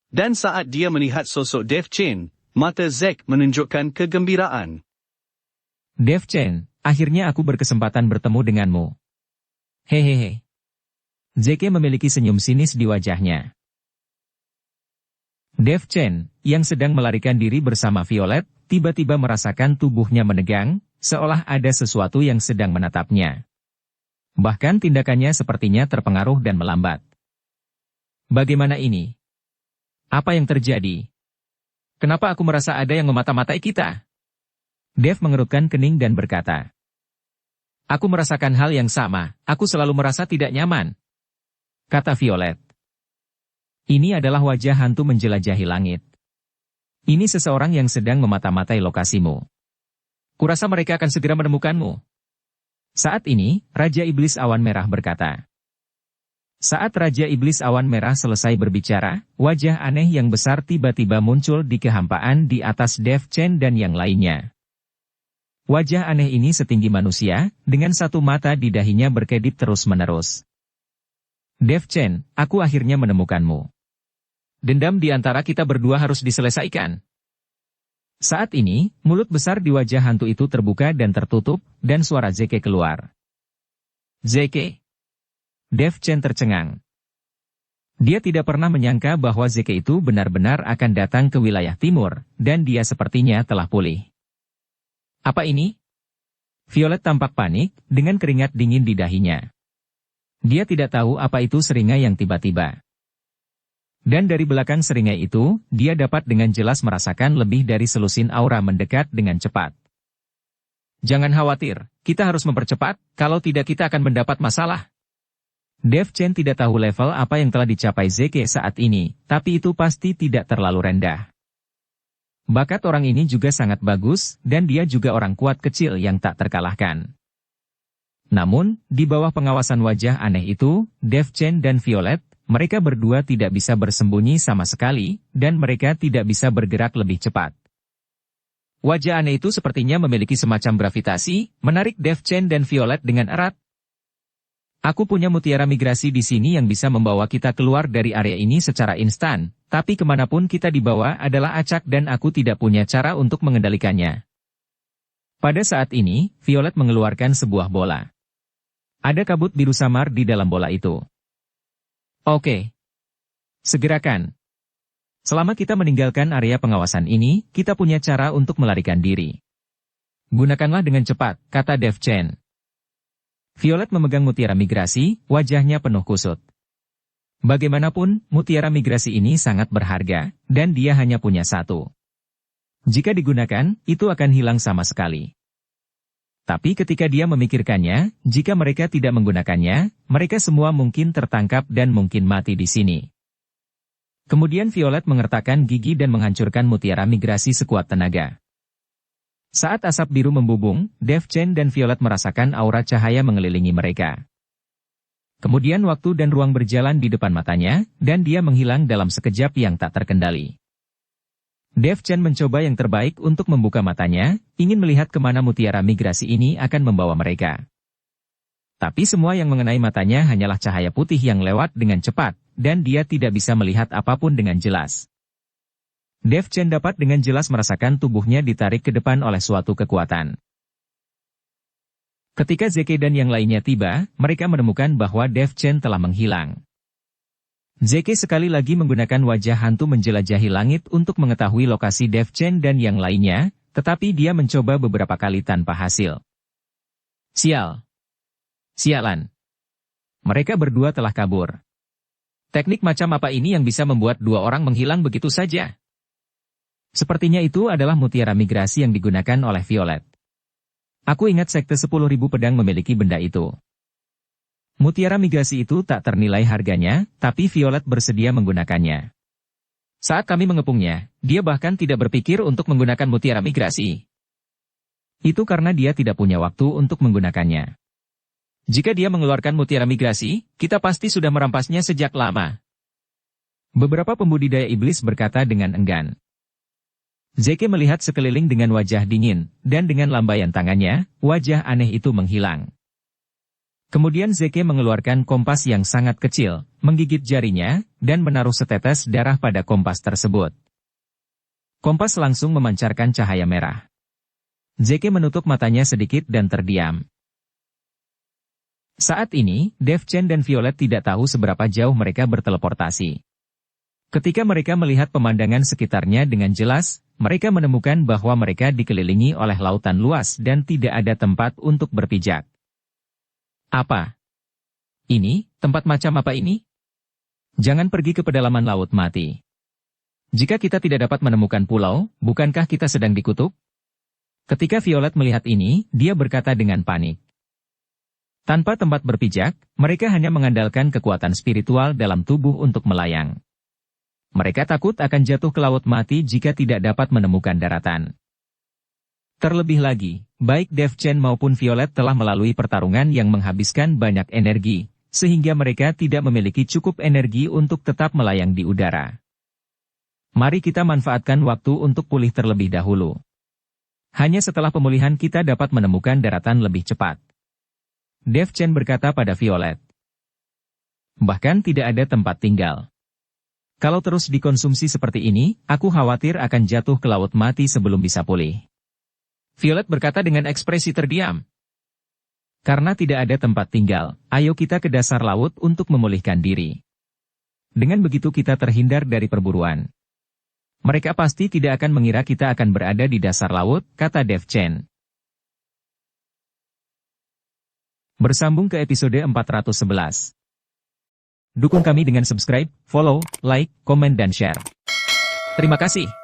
Dan saat dia melihat sosok Dev Chen, mata Zack menunjukkan kegembiraan. Dev Chen, akhirnya aku berkesempatan bertemu denganmu. Hehehe. Zeke memiliki senyum sinis di wajahnya. Dev Chen, yang sedang melarikan diri bersama Violet, tiba-tiba merasakan tubuhnya menegang, seolah ada sesuatu yang sedang menatapnya. Bahkan tindakannya sepertinya terpengaruh dan melambat. Bagaimana ini? Apa yang terjadi? Kenapa aku merasa ada yang memata-matai kita? Dev mengerutkan kening dan berkata. Aku merasakan hal yang sama, aku selalu merasa tidak nyaman. Kata Violet. Ini adalah wajah hantu menjelajahi langit. Ini seseorang yang sedang memata-matai lokasimu. Kurasa mereka akan segera menemukanmu. Saat ini, Raja Iblis Awan Merah berkata. Saat Raja Iblis Awan Merah selesai berbicara, wajah aneh yang besar tiba-tiba muncul di kehampaan di atas Dev Chen dan yang lainnya. Wajah aneh ini setinggi manusia, dengan satu mata di dahinya berkedip terus-menerus. Dev Chen, aku akhirnya menemukanmu. Dendam di antara kita berdua harus diselesaikan. Saat ini, mulut besar di wajah hantu itu terbuka dan tertutup, dan suara Zeke keluar. Zeke. Dev Chen tercengang. Dia tidak pernah menyangka bahwa Zeke itu benar-benar akan datang ke wilayah timur, dan dia sepertinya telah pulih. Apa ini? Violet tampak panik, dengan keringat dingin di dahinya. Dia tidak tahu apa itu seringai yang tiba-tiba. Dan dari belakang seringai itu, dia dapat dengan jelas merasakan lebih dari selusin aura mendekat dengan cepat. Jangan khawatir, kita harus mempercepat, kalau tidak kita akan mendapat masalah. Dev Chen tidak tahu level apa yang telah dicapai Zeke saat ini, tapi itu pasti tidak terlalu rendah. Bakat orang ini juga sangat bagus, dan dia juga orang kuat kecil yang tak terkalahkan. Namun, di bawah pengawasan wajah aneh itu, Dev Chen dan Violet, mereka berdua tidak bisa bersembunyi sama sekali, dan mereka tidak bisa bergerak lebih cepat. Wajah aneh itu sepertinya memiliki semacam gravitasi, menarik Dev Chen dan Violet dengan erat. Aku punya mutiara migrasi di sini yang bisa membawa kita keluar dari area ini secara instan, tapi kemanapun kita dibawa adalah acak dan aku tidak punya cara untuk mengendalikannya. Pada saat ini, Violet mengeluarkan sebuah bola. Ada kabut biru samar di dalam bola itu. Oke. Segerakan. Selama kita meninggalkan area pengawasan ini, kita punya cara untuk melarikan diri. Gunakanlah dengan cepat, kata Dev Chen. Violet memegang mutiara migrasi, wajahnya penuh kusut. Bagaimanapun, mutiara migrasi ini sangat berharga, dan dia hanya punya satu. Jika digunakan, itu akan hilang sama sekali. Tapi ketika dia memikirkannya, jika mereka tidak menggunakannya, mereka semua mungkin tertangkap dan mungkin mati di sini. Kemudian Violet mengertakkan gigi dan menghancurkan mutiara migrasi sekuat tenaga. Saat asap biru membubung, Dev Chen dan Violet merasakan aura cahaya mengelilingi mereka. Kemudian waktu dan ruang berjalan di depan matanya, dan dia menghilang dalam sekejap yang tak terkendali. Dev Chen mencoba yang terbaik untuk membuka matanya, ingin melihat kemana mutiara migrasi ini akan membawa mereka. Tapi semua yang mengenai matanya hanyalah cahaya putih yang lewat dengan cepat, dan dia tidak bisa melihat apapun dengan jelas. Dev Chen dapat dengan jelas merasakan tubuhnya ditarik ke depan oleh suatu kekuatan. Ketika Zeke dan yang lainnya tiba, mereka menemukan bahwa Dev Chen telah menghilang. Zeke sekali lagi menggunakan wajah hantu menjelajahi langit untuk mengetahui lokasi Dev Chen dan yang lainnya, tetapi dia mencoba beberapa kali tanpa hasil. Sial. Sialan. Mereka berdua telah kabur. Teknik macam apa ini yang bisa membuat dua orang menghilang begitu saja? Sepertinya itu adalah mutiara migrasi yang digunakan oleh Violet. Aku ingat sekte 10.000 pedang memiliki benda itu. Mutiara migrasi itu tak ternilai harganya, tapi Violet bersedia menggunakannya. Saat kami mengepungnya, dia bahkan tidak berpikir untuk menggunakan mutiara migrasi. Itu karena dia tidak punya waktu untuk menggunakannya. Jika dia mengeluarkan mutiara migrasi, kita pasti sudah merampasnya sejak lama. Beberapa pembudidaya iblis berkata dengan enggan. Zeke melihat sekeliling dengan wajah dingin, dan dengan lambaian tangannya, wajah aneh itu menghilang. Kemudian Zeke mengeluarkan kompas yang sangat kecil, menggigit jarinya, dan menaruh setetes darah pada kompas tersebut. Kompas langsung memancarkan cahaya merah. Zeke menutup matanya sedikit dan terdiam. Saat ini, Dev Chen dan Violet tidak tahu seberapa jauh mereka berteleportasi. Ketika mereka melihat pemandangan sekitarnya dengan jelas, mereka menemukan bahwa mereka dikelilingi oleh lautan luas dan tidak ada tempat untuk berpijak. Apa? Ini, tempat macam apa ini? Jangan pergi ke pedalaman laut mati. Jika kita tidak dapat menemukan pulau, bukankah kita sedang dikutuk? Ketika Violet melihat ini, dia berkata dengan panik. Tanpa tempat berpijak, mereka hanya mengandalkan kekuatan spiritual dalam tubuh untuk melayang. Mereka takut akan jatuh ke laut mati jika tidak dapat menemukan daratan. Terlebih lagi, baik Dev Chen maupun Violet telah melalui pertarungan yang menghabiskan banyak energi, sehingga mereka tidak memiliki cukup energi untuk tetap melayang di udara. Mari kita manfaatkan waktu untuk pulih terlebih dahulu. Hanya setelah pemulihan kita dapat menemukan daratan lebih cepat. Dev Chen berkata pada Violet. Bahkan tidak ada tempat tinggal. Kalau terus dikonsumsi seperti ini, aku khawatir akan jatuh ke laut mati sebelum bisa pulih. Violet berkata dengan ekspresi terdiam. Karena tidak ada tempat tinggal, ayo kita ke dasar laut untuk memulihkan diri. Dengan begitu kita terhindar dari perburuan. Mereka pasti tidak akan mengira kita akan berada di dasar laut, kata Dev Chen. Bersambung ke episode 411. Dukung kami dengan subscribe, follow, like, komen dan share. Terima kasih.